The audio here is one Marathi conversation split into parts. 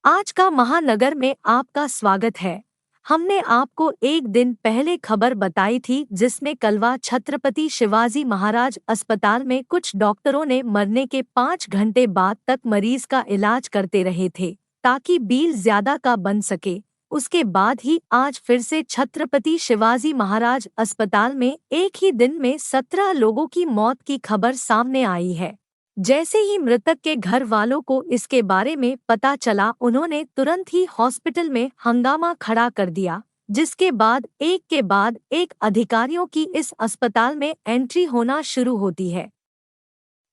आज का महानगर में आपका स्वागत है। हमने आपको एक दिन पहले खबर बताई थी जिसमें कलवा छत्रपति शिवाजी महाराज अस्पताल में कुछ डॉक्टरों ने मरने के 5 घंटे बाद तक मरीज का इलाज करते रहे थे ताकि बिल ज्यादा का बन सके। उसके बाद ही आज फिर से छत्रपति शिवाजी महाराज अस्पताल में एक ही दिन में 17 लोगों की मौत की खबर सामने आई है। जैसे ही मृतक के घर वालों को इसके बारे में पता चला, उन्होंने तुरंत ही हॉस्पिटल में हंगामा खड़ा कर दिया, जिसके बाद एक अधिकारियों की इस अस्पताल में एंट्री होना शुरू होती है,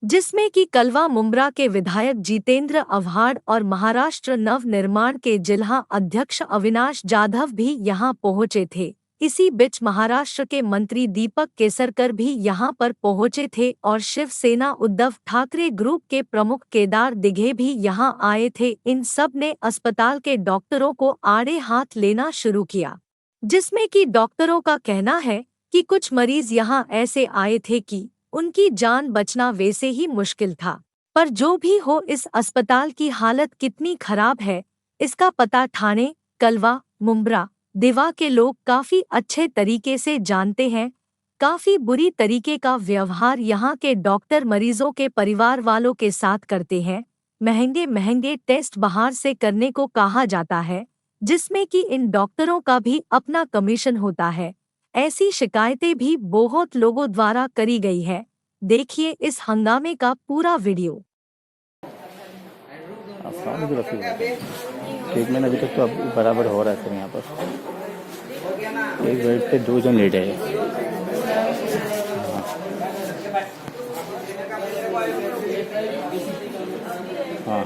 जिसमें कि कलवा मुंब्रा के विधायक जितेंद्र आव्हाड और महाराष्ट्र नव निर्माण के जिला अध्यक्ष अविनाश जाधव भी यहां पहुंचे थे। इसी बीच महाराष्ट्र के मंत्री दीपक केसरकर भी यहां पर पहुंचे थे और शिवसेना उद्धव ठाकरे ग्रुप के प्रमुख केदार दिघे भी यहां आए थे। इन सब ने अस्पताल के डॉक्टरों को आड़े हाथ लेना शुरू किया, जिसमें कि डॉक्टरों का कहना है कि कुछ मरीज यहां ऐसे आए थे कि उनकी जान बचना वैसे ही मुश्किल था। पर जो भी हो, इस अस्पताल की हालत कितनी खराब है इसका पता ठाणे, कलवा, मुंब्रा, दिवा के लोग काफी अच्छे तरीके से जानते हैं। काफी बुरी तरीके का व्यवहार यहाँ के डॉक्टर मरीजों के परिवार वालों के साथ करते हैं। महंगे महंगे टेस्ट बाहर से करने को कहा जाता है, जिसमें कि इन डॉक्टरों का भी अपना कमीशन होता है। ऐसी शिकायतें भी बहुत लोगों द्वारा करी गई है। देखिए इस हंगामे का पूरा वीडियो। ट्रीटमेंट अभी तक तो अब बराबर हो रहा है सर। यहाँ पर एक बेड पे 2 जन लेटे हैं। हाँ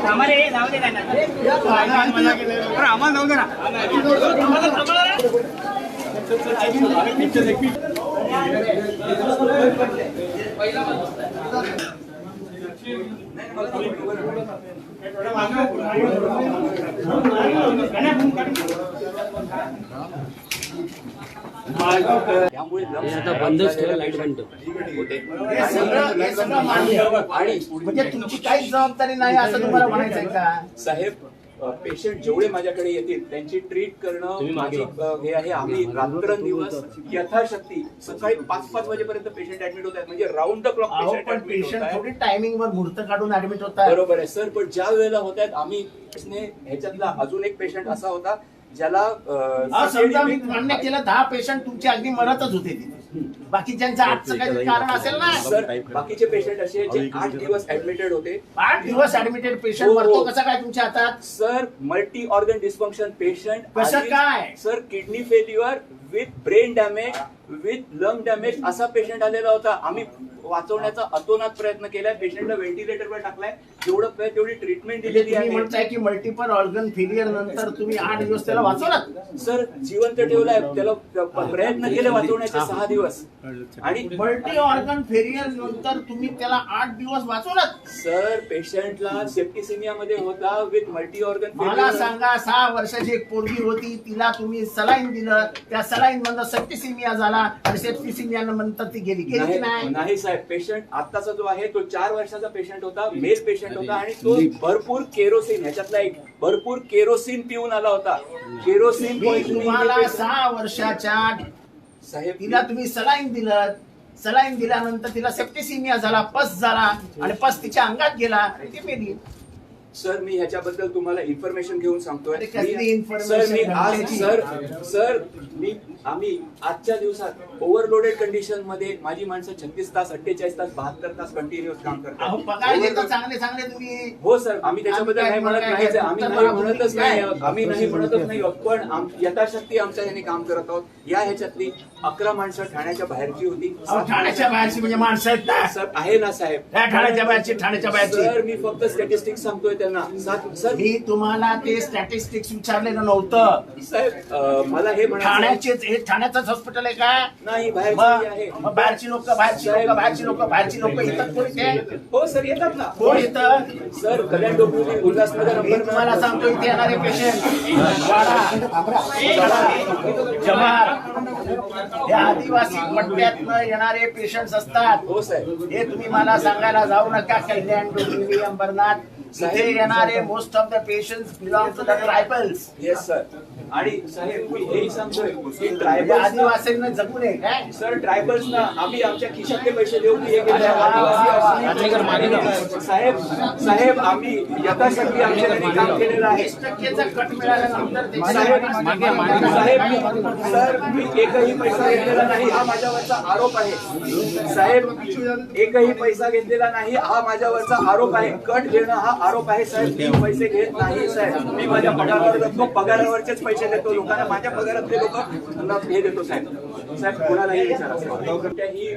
हमारे नाव दे ना आम्हाला नाव दे ना आता बंदच ठेवा, लाईट बंद म्हणजे तुमची काहीच जबाबदारी नाही असं तुम्हाला म्हणायचंय का साहेब? पेशंट जेवढे माझ्याकडे येतील त्यांची ट्रीट करणं माझी हे आहे. आम्ही रात्रंदिवस यथाशक्ती सकाळी 5-5 वाजेपर्यंत पेशंट ऍडमिट होत आहेत, म्हणजे राऊंड द क्लॉक पेशंट थोडी टायमिंग वर मुहूर्त काढून ऍडमिट होतात. बरोबर आहे सर, पण ज्या वेळेला होत आहेत आम्ही ह्याच्यातला अजून एक पेशंट असा होता ज्याला समजा मी मान्य केलं 10 पेशंट तुमचे अगदी मरतच होते तिथे, बाकीच्यांचं आजचं काही कारण असेल ना सर. बाकीचे पेशंट असे जे 8 दिवस ऍडमिटेड होते. 8 दिवस ऍडमिटेड पेशंट मरतो कसा काय तुमच्या हातात? Sir multi organ dysfunction patient. कसं काय sir? Kidney failure with brain damage with lung damage असा पेशंट आलेला होता. आम्ही वाचवण्याचा अतोनात प्रयत्न केलाय. पेशंटला व्हेंटिलेटरवर टाकलाय. तेवढी ट्रीटमेंट दिलेली आहे. तुम्ही म्हणताय की मल्टिपल ऑर्गन फेलियर नंतर तुम्ही 8 दिवस त्याला वाचवलात? सर जिवंत ठेवलाय त्याला. प्रयत्न केले वाचवण्याचे 6 दिवस. आणि मल्टी ऑर्गन फेलियर नंतर तुम्ही त्याला 8 दिवस वाचवलात? सर पेशंटला सेप्टिसिमिया मध्ये होता विथ मल्टी ऑर्गन. मला सांगा, 6 वर्षाची एक पोरगी होती, तिला तुम्ही सलाईन दिलं, त्या सलाईन मधनं सेप्टिसिमिया झाला. झाला आणि सेप्टिसिमिया नंतर ती गेली की नाही? नाही साहेब, पेशंट आत्ताचा जो आहे तो 4 वर्षाचा पेशंट होता, मेल पेशंट होता आणि तो भरपूर केरोसिन, ह्याच्यातला एक भरपूर केरोसिन पिऊन आला होता. केरोसिन मी तुम्हाला 6 वर्षाच्या साहेब तिला तुम्ही सलाईन दिलं, सलाईन दिल्यानंतर तिला सेप्टिसिमिया झाला, पस झाला आणि पस तिच्या अंगात गेला आणि ती मेली. सर मी ह्याच्याबद्दल तुम्हाला इन्फॉर्मेशन घेऊन सांगतोय. अरे कसली सर मी आज information? आम्ही आजच्या दिवसात ओव्हरलोडेड कंडिशन मध्ये माझी माणसं 36 तास, 48 तास, 72 तास कंटिन्युअस काम अहो, पगार देतो करतात. चांगले चांगले तुम्ही. हो सर, आम्ही त्याच्याबद्दल नाही म्हणत नाही, आम्ही नाही म्हणतच नाही आहोत, आम्ही नाही म्हणतच नाही आहोत, पण यथाशक्ती आमच्या ह्याने काम करत आहोत. या ह्याच्यातली 11 माणसं ठाण्याच्या बाहेरची होती. अहो, ठाण्याच्या बाहेरची म्हणजे माणसं आहेत ना? सर आहे ना साहेब, त्या ठाण्याच्या बाहेरची, ठाण्याच्या बाहेरची. सर मी फक्त स्टॅटिस्टिक्स सांगतोय त्यांना. सर मी तुम्हाला ते स्टॅटिस्टिक्स विचारलेलं नव्हतं साहेब मला हे म्हणायचं ठाण्याचेच, हे ठाण्याचंच हॉस्पिटल आहे का? नाही, बाहेरची आहे. मग बाहेरची लोक बाहेरची लोक येतात कोणी ते? हो सर, येतात ना. कोण येतं? सर कल्याण डोंबिवली उल्हासनगर मी तुम्हाला सांगतो इथे येणारे पेशंट जव्हार हे आदिवासी पट्ट्यातनं येणारे पेशंट्स असतात. हो साहेब. हे तुम्ही मला सांगायला जाऊ नका. कल्याण डोंबिवली अंबरनाथ इथे येणारे most of the patients belong to the tribals. Yes sir. आणि साहेब मी हेही सांगतोय की म्हणजे ट्रायबल्स आदिवासींना जगू नये काय? सर ट्रायबल्सना आम्ही आमच्या खिशातले पैसे देऊ की हे अरे वा, वा, वा. साहेब आम्ही यथाशक्ती आमच्या घरी काम केलेलं आहे. 20% कट मिळाल्यानंतर साहेब सर मी एकही पैसा घेतलेला नाही हा माझ्यावरचा आरोप आहे. साहेब एकही पैसा घेतलेला नाही हा माझ्यावरचा आरोप आहे. कट घेणं हा आरोप आहे साहेब. मी पैसे घेत नाही साहेब. मी माझ्या पगारावर जगतो, पगारावरचेच पैसे देतो लोकांना. माझ्या पगारातले लोक हे देतो साहेब. साहेब कोणालाही विचारा कोणत्याही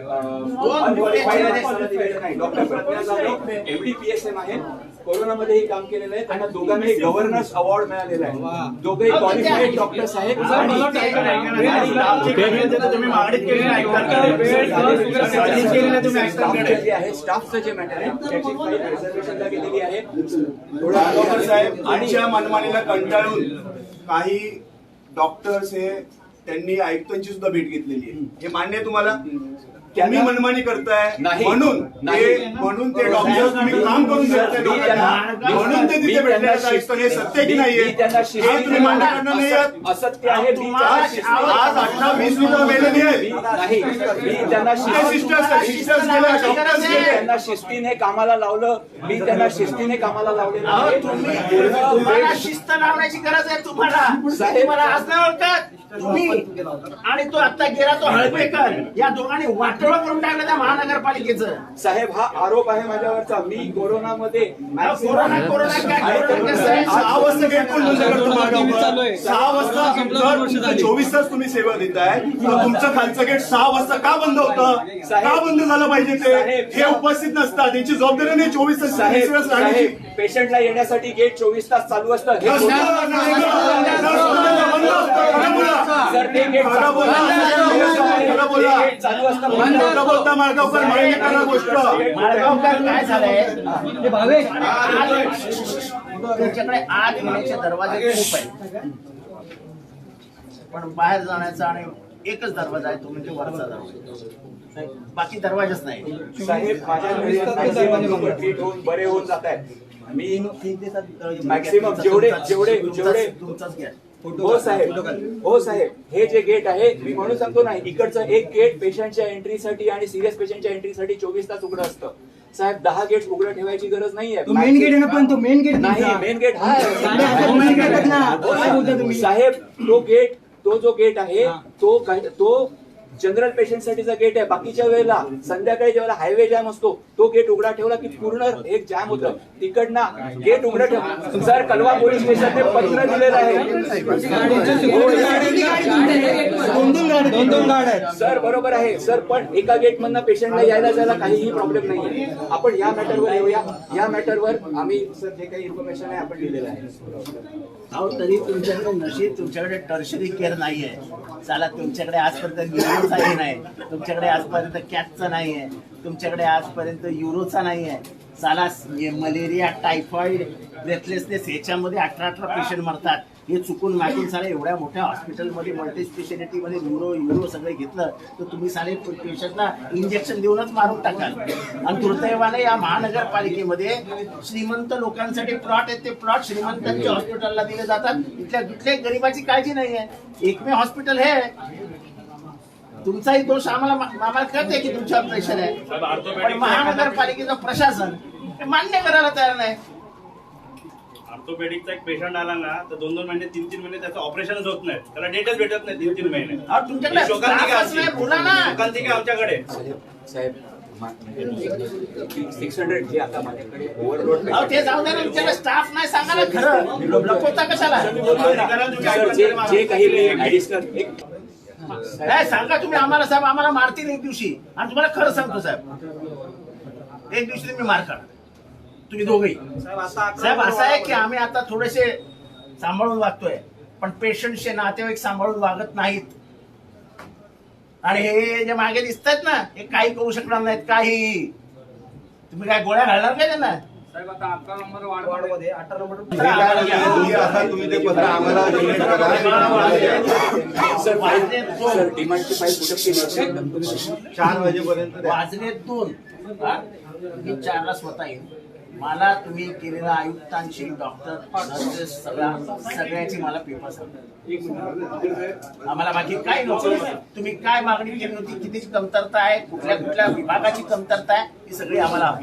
डॉक्टर प्रज्ञा जाधव MD-PSM आहे. कोरोनामध्येही काम केलेलं आहे. त्यांना दोघांनाही गव्हर्नन्स अवॉर्ड मिळालेला आहे. दोघेही क्वालिफाईड डॉक्टर्स आहेत. स्टाफचं जे मॅटर आहे त्याची फाईल रिझर्वेशनला गेलेली आहे. साहेब आमच्या मनमानीला कंटाळून काही डॉक्टर्स हे त्यांनी आयुक्तांची सुद्धा भेट घेतलेली आहे. हे मान्य आहे तुम्हाला? तुम्ही मनमानी करताय म्हणून ते डॉक्टर्स तुम्ही काम करू शकता म्हणून ते तिथे भेटलेलं आयुक्त. हे सत्य की नाहीये? हे तुम्ही मान्य करणार नाही आहात? असत्य आहे. आज 18-20 लोक मेलेली आहेत. नाही मी त्यांना त्यांना शिस्तीने कामाला लावलं. मी त्यांना शिस्तीने कामाला लावलेलं आहे. तुम्हाला शिस्त लावण्याची गरज आहे. तुम्हाला आज नाही ओळखत तुम्ही आणि तो आता गेला तो हळपेकर या दोघांनी वाटोळं करून टाकलं त्या महानगरपालिकेचं. साहेब हा आरोप आहे माझ्यावरचा. मी कोरोनामध्ये कोरोना काय 6 वाजता गेट बंद करतो मागावर. 6 वाजता जर तुमचं 24 तास तुम्ही सेवा देताय तर तुमचं खालचं गेट 6 वाजता का बंद होतं? का बंद झालं पाहिजे ते? हे उपस्थित नसतात. त्यांची जबाबदारी नाही 24 तास राहण्याची. पेशंटला येण्यासाठी गेट 24 तास चालू असतं. सर ते गेट चालू असतं. बोलता मार्गावर मान्य करा गोष्ट. माळगावकर काय झालंय तुमच्याकडे आत येण्याचे दरवाजे खूप आहेत पण बाहेर जाण्याचा आणि एकच दरवाजा आहे तो म्हणजे वरचा दरवाजा. बाकी दरवाजाच नाही. साहेब माझ्या ट्रीट होऊन बरे होऊन जात आहेत. मी मॅक्सिमम जेवढे तुमचाच घ्या. हो साहेब हे जे गेट आहे मी म्हणून सांगतो नाही इकडचं एक गेट पेशंटच्या एंट्रीसाठी आणि सिरियस पेशंटच्या एंट्रीसाठी 24 तास उघडं असतं. साहेब 10 गेट उघडं ठेवायची गरज नाहीये. मेन गेट आहे ना, पण तो मेन गेट नाही. मेन गेट हा साहेब तो जो गेट आहे तो जनरल पेशंट साठीचा गेट आहे. बाकीच्या वेळेला संध्याकाळी जेव्हा हायवे जॅम असतो तो गेट उघडा ठेवला की पूर्ण एक जॅम होतं. तिकडनं गेट उघडं ठेवलं. सर कलवा पोलीस स्टेशनने पत्र दिलेलं आहे. दोन गाड्या आहेत सर बरोबर आहे सर. पण एका गेट मधनं पेशंटला यायला जायला काहीही प्रॉब्लेम नाहीये. आपण या मॅटरवर येऊया. या मॅटरवर आम्ही सर जे काही इन्फॉर्मेशन आहे आपण दिलेलं आहे. अहो तरी तुमच्याकडे नशीब तुमच्याकडे टर्शरी केअर नाहीये. चला तुमच्याकडे आजपर्यंत न्यूरोचाही नाही. तुमच्याकडे आजपर्यंत कॅटचा नाहीये. तुमच्याकडे आजपर्यंत युरोचा नाहीये. साला मलेरिया टायफॉइड ब्रेथलेसनेस ह्याच्यामध्ये 18 पेशंट मरतात. हे चुकून मागून सारे एवढ्या मोठ्या हॉस्पिटलमध्ये मल्टी स्पेशालिटीमध्ये न्यूरो सगळे घेतलं तर तुम्ही सारे पेशंटला इंजेक्शन देऊनच मारून टाकाल. आणि दुर्दैवाने या महानगरपालिकेमध्ये श्रीमंत लोकांसाठी प्लॉट आहेत, ते प्लॉट श्रीमंतांच्या हॉस्पिटलला दिले जातात. इथल्या गरिबाची काळजी नाही आहे. एकमेव हॉस्पिटल हे तुमचाही दोष आम्हाला कळते की तुमच्यावर प्रेशर आहे, पण महानगरपालिकेचं प्रशासन हे मान्य करायला तयार नाही. ऑर्थोपेडिकचा एक पेशंट आला ना तर 2-2 महिने 3-3 महिने त्याचं ऑपरेशनच होत नाही, त्याला डेटच भेटत नाही 3-3 महिने. तुमच्याकडे शोकांतिका नाही, बोला ना. शोकांतिका आमच्याकडे. साहेब 600 जे आता माझ्याकडे ओव्हरलोड ते जाऊ द्या ना, तुमच्याकडे स्टाफ नाही, सांगा ना खरं, लपवता कशाला? जे काही ऍडिशनल नाही सांगा तुम्ही आम्हाला. साहेब आम्हाला मारतील एक दिवशी, आणि तुम्हाला खरं सांगतो साहेब, एक दिवशी तुम्ही मार काढा तुम्ही दोघेही. साहेब असं आहे की आम्ही आता थोडेसे सांभाळून वागतोय, पण पेशंटचे नातेवाईक सांभाळून वागत नाहीत. आणि हे जे मागे दिसतात ना, हे काही करू शकणार नाहीत. काही तुम्ही काय गोळ्या घालणार काय त्यांना? साहेब आता 11 नंबर वार्डमध्ये 18 नंबर तुम्ही ते पत्र आम्हाला donate करा. सर डिमांडची फाईल पुटअप केली 4 वाजेपर्यंत द्या. वाजले 2. मी 4ला स्वतः येईन. मला तुम्ही केलेला आयुक्तांची, डॉक्टर, नर्सेस सगळ्याची मला पेपर सांगा. आम्हाला बाकी काय नको. तुम्ही काय मागणी केली होती, किती कमतरता आहे, कुठल्या विभागाची कमतरता आहे, ही सगळी आम्हाला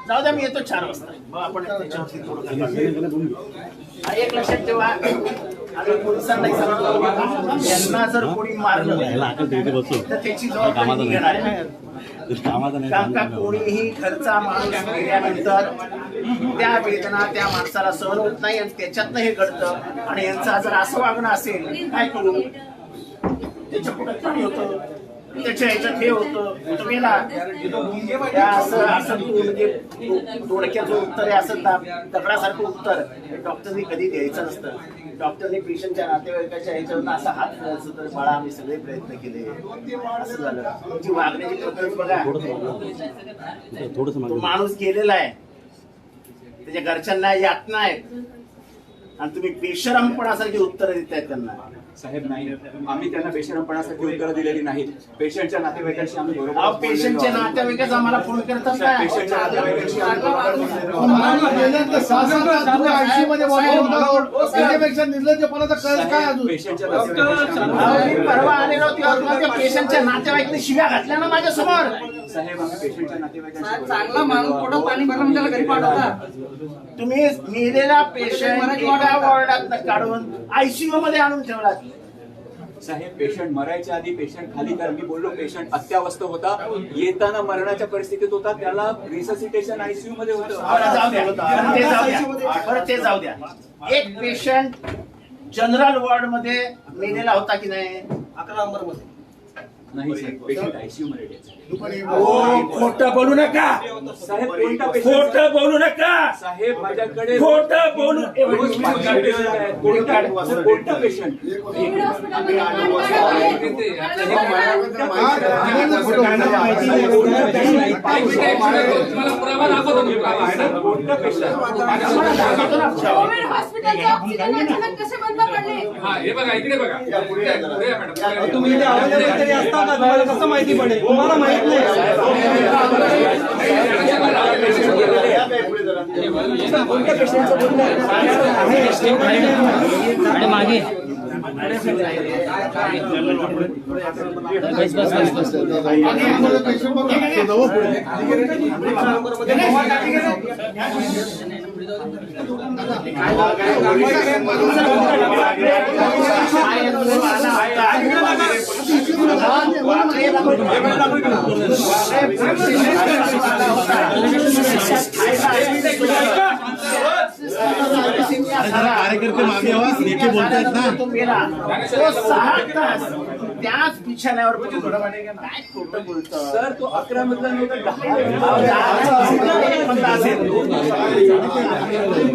जाऊ द्या. मी येतो 4 वाजता, मग आपण त्याच्यावरती थोडं एक लक्षात ठेवा. आम्ही पोलिसांना सांगतो, यांना जर कोणी मारलं तर त्याची जबाबदारी मी घेणार आहे. कारण का कोणीही घरचा माणूस गेल्यानंतर त्या वेदना त्या माणसाला सहन होत नाही, आणि त्याच्यातनं हे घडतं. आणि यांचं जर असं वागणं असेल, काय करू? त्याच्या पुढे पाणी होतं, त्याच्या ह्याच्यात हे होतं, तो गेला. असं म्हणजे थोडक्याचं उत्तर आहे, असं दगडासारखं उत्तर डॉक्टरने कधी द्यायचं नसतं. डॉक्टरने पेशंटच्या नातेवाईकाच्या ह्याच्यावर असा हात करायचं, तर बाळा आम्ही सगळे प्रयत्न केले, असं झालं. तुमची वागण्याची पद्धत बघा. तो माणूस गेलेला आहे, त्याच्या घरच्यांना यातना आहेत, आणि तुम्ही बेशरमपणासारखी उत्तरं देतायत त्यांना. साहेब नाही, आम्ही त्यांना बेशरमपणासाठी उत्तरं दिलेली नाहीत. पेशंटच्या नातेवाईकांशी आम्ही बरोबर पेशंटच्या नातेवाईकच आम्हाला फोन करतात ना. पेशंटच्या नातेवाईकांशी आम्ही पेशंटच्या परवा आलेलो तेव्हा पेशंटच्या नातेवाईकांनी शिव्या घातल्या ना माझ्यासमोर. साहेब आम्ही पेशंटच्या नातेवाईकांशी चांगला माणूस थोडं पाणी भरून त्याला घरी पाठवता. तुम्ही मेलेला पेशंट एका वॉर्डात काढून आयसीयू मध्ये आणून ठेवला. साहेब पेशंट मरायच्या आधी पेशंट खाली कर, मी बोललो पेशंट अत्यावस्थ होता, येताना मरणाच्या परिस्थितीत होता, त्याला रिससिटेशन आयसीयू मध्ये होतं. ते जाऊ द्या. एक पेशंट जनरल वॉर्ड मध्ये मेलेला होता की नाही? 11 नंबर मध्ये नाही साहेब, पेशंट आयसीयू मध्ये. खोटं बोलू नका साहेब. कोणता पेशंट? खोटं बोलू नका साहेब. माझ्याकडे खोटं बोलू. कोणता पेशंट? कसे बंद पडले? हे बघा, इकडे बघा. तुम्ही इथे अवेलेबल तरी असता ना, तुम्हाला कसं माहिती पडेल? तुम्हाला माहित नाही. आणि मागे कार्यकर्ते मागे आवाज बोलतायत ना. तो 6 तास त्याच बिछाण्यावर काय खोटं बोलतो सर तो 11 मधला नव्हता 10.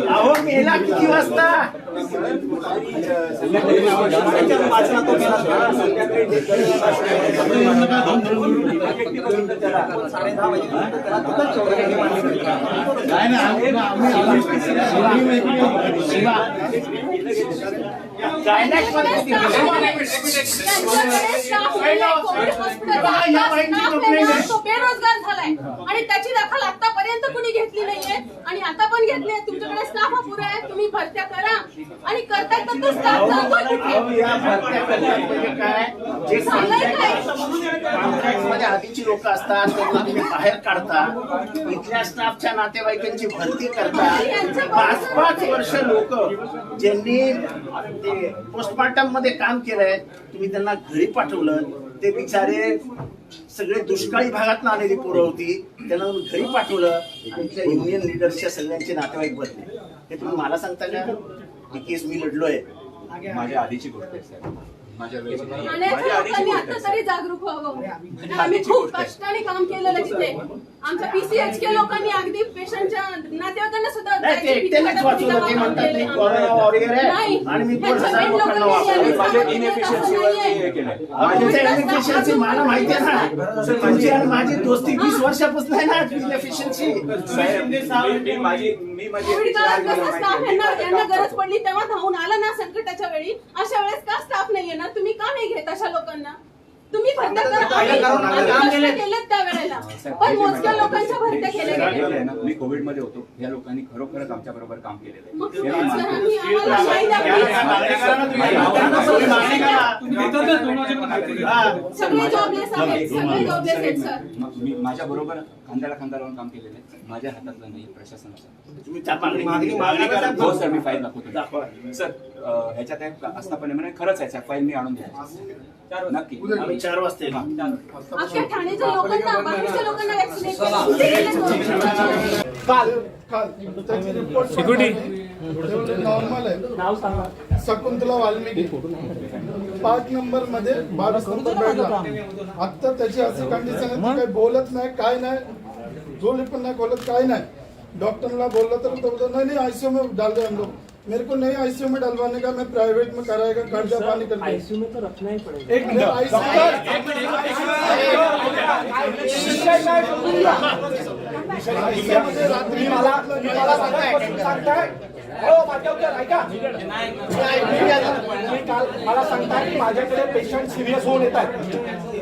अहो मेला किती वाजता बेरोजगार झालाय आणि त्याची दखल आतापर्यंत कुणी घेतली नाहीये आणि आता पण घेतली. तुमच्याकडे स्टाफ अपुरा आहे, तुम्ही भरत्या करा आणि करताय तर तो स्टाफ जातोय कुठे? या भरत्या करतात म्हणजे काय जे कॉन्ट्रॅक्टमध्ये आधीची लोक असतात त्यांना तुम्ही बाहेर काढता, इथल्या स्टाफच्या नातेवाईकांची भरती करता. 5-5 वर्ष लोक ज्यांनी ते पोस्टमार्टम मध्ये काम केलंय तुम्ही त्यांना घरी पाठवलं. ते बिचारे सगळे दुष्काळी भागात आलेली पोरं होती, त्यांना घरी पाठवलं आणि त्या युनियन लिडर्सच्या सगळ्यांचे नातेवाईक बदले. हे तुम्ही मला सांगता का? ही केस मी लढलोय. माझ्या आधीची गोष्ट आहे साहेब. माझ्या वेळेची नाही. ठाण्याच्या माझ्या आधीची लोकांनी गोष्ट आता आहे तरी साहेब. जागरूक व्हावं. आम्ही खूप कष्टाने काम केलेलं तिथे. आमच्या PCHK लोकांनी अगदी पेशंटच्या नातेवाईकांना सुद्धा नाही, ते एकट्यानेच वाचवलं. ते म्हणतात मी कोरोना वॉरियर आहे आणि मी 2,000 लोकांना वाचवलं. माझ्या इनएफिशियन्सी हे केलंय. माझ्या इनएफिशियन्सी मला माहिती आहे ना. तुमची आणि माझी दोस्ती 20 वर्षापासून आहे ना. इनएफिशियन्सी मी माझी कोविड काळात कसं स्टाफ यांना गरज पडली तेव्हा धावून आला ना संकटाच्या वेळी. अशा वेळेस का स्टाफ नाही येणार? तुम्ही का नाही घेत अशा लोकांना? तुम्ही भरत्या करा. आम्ही कष्ट केलेत त्यावेळेला पण मोजक्या लोकांच्या भरत्या केल्या गेल्या. मी कोविड मध्ये होतो. या लोकांनी खरोखरच आमच्या बरोबर काम केलेलं आहे. मग तुम्ही सरांनी आम्हाला माहिती द्यावी. सगळे जॉबलेस आहेत, सगळे जॉबलेस आहेत सर. मी माझ्या बरोबर खांद्याला खांदा लावून काम केलेलं आहे. माझ्या हातातलं नाही प्रशासनाचं. तुम्ही त्या मागणी करा. हो सर मी फाईल दाखवतो सर. ह्याच्यात एक आस्थापने म्हणे खरंच आहे साहेब. फाईल मी आणून द्या नक्की. आम्ही 4 वाजता येतो. अख्ख्या ठाण्याच्या लोकांना बाहेरच्या लोकांना वॅक्सिनेट केलं. नॉर्मल आहे. शकुंतला वाल्मिकी 5 नंबर मध्ये 22 नंबर बेडला. आता त्याची अशी कंडिशन आहे, ती काही बोलत नाही, काय नाही, झोली पण नाही खोलत, काय नाही. डॉक्टरला बोलला तर तो बोलता नहीं आईसीयू में डाल दो हम लोग. मेरे को नहीं आईसीयू में डलवाने का, मैं प्राइवेट में कराएगा, कर्जा पानी करके आईसीयू में तो रखना ही पड़ेगा. एक मिनट रात्री मला सांगताय मला सांगताय की माझ्याकडे पेशंट सिरियस होऊन येत आहेत.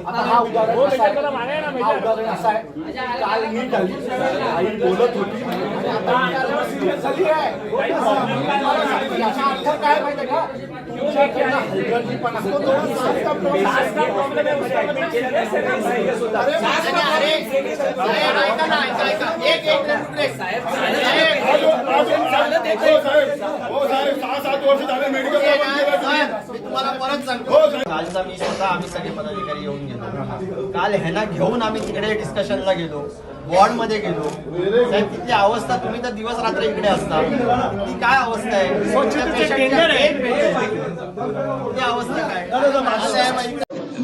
आता हा उदाहरण असं आहे, काल मी झाली आई बोलत होती आणि आता सिरियस झाली आहे. याचा अर्थ काय माहिती का? तुमच्याकडनं हलगर्जीपणा असतो. कालचा मी स्वतः आम्ही सगळे पदाधिकारी येऊन गेलो. काल ह्यांना घेऊन आम्ही तिकडे डिस्कशनला गेलो, वॉर्ड मध्ये गेलो. साहेब तिथली अवस्था, तुम्ही तर दिवस रात्र इकडे असता, ती काय अवस्था आहे? अवस्था काय?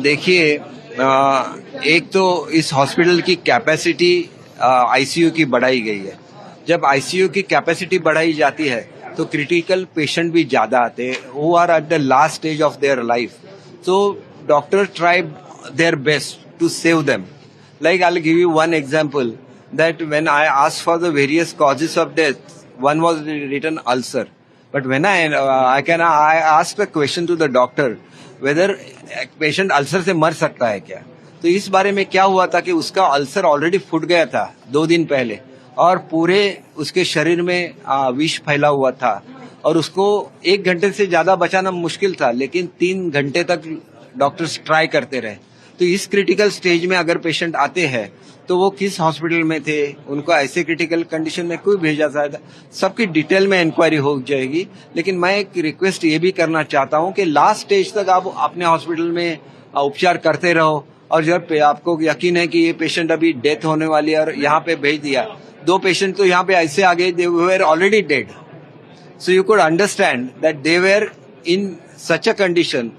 देखिए एक तो इस हॉस्पिटल की कैपेसिटी आईसीयू की बढ़ाई गई है. जब आईसीयू की कैपेसिटी बढ़ाई जाती है तो क्रिटिकल पेशेंट भी ज्यादा आते हैं, who are at the last stage of their life. So doctors tried their best to save them. Like I'll give you one example that when I asked for the various causes of death, one was written ulcer. But when I asked a question to the doctor whether patient ulcer से मर सकता है क्या, तो इस बारे में क्या हुआ था कि उसका अल्सर ऑलरेडी फूट गया था 2 दिन पहले और पूरे उसके शरीर में विष फैला हुआ था और उसको 1 घंटे से ज्यादा बचाना मुश्किल था, लेकिन 3 घंटे तक डॉक्टर्स ट्राई करते रहे. तो इस क्रिटिकल स्टेज में अगर पेशेंट आते हैं तो वो किस हॉस्पिटल में थे, उनको ऐसे क्रिटिकल कंडीशन में कोई भेजा था, सबकी डिटेल में इंक्वायरी हो जाएगी. लेकिन मैं एक रिक्वेस्ट ये भी करना चाहता हूँ कि लास्ट स्टेज तक आप अपने हॉस्पिटल में उपचार करते रहो और जब आपको यकीन है कि ये पेशेंट अभी डेथ होने वाली है और यहाँ पे भेज दिया, 2 पेशेंट तो यहाँ पे ऐसे आ गए, they were already dead. So you could understand that they were in such a condition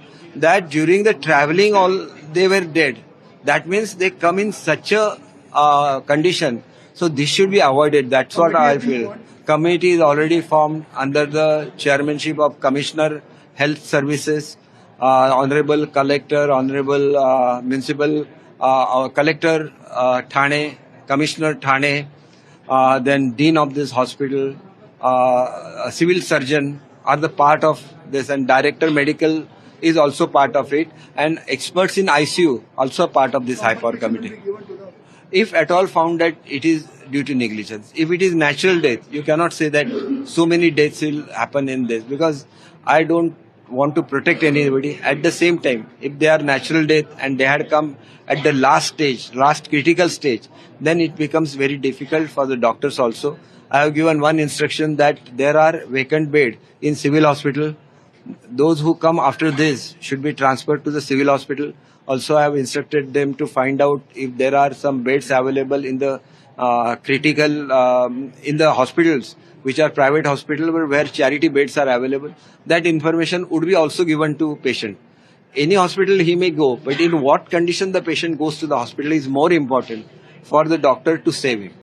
that during the traveling all they were dead. That means they come in such a condition. So this should be avoided. That's what I feel. Committee is already formed under the chairmanship of Commissioner Health Services, Honorable Collector, Honorable Municipal Collector Thane, Commissioner Thane, then Dean of this hospital, a civil surgeon are the part of this, and Director Medical is also part of it, and experts in ICU also part of this high power committee. If at all found that it is due to negligence, if it is natural death, you cannot say that so many deaths will happen in this, because I don't want to protect anybody. At the same time, if they are natural death and they had come at the last stage, last critical stage, then it becomes very difficult for the doctors also. I have given one instruction that there are vacant beds in civil hospital. Those who come after this should be transferred to the civil hospital. Also, I have instructed them to find out if there are some beds available in the critical, in the hospitals, which are private hospitals where charity beds are available. That information would be also given to patient. Any hospital he may go, but in what condition the patient goes to the hospital is more important for the doctor to save him.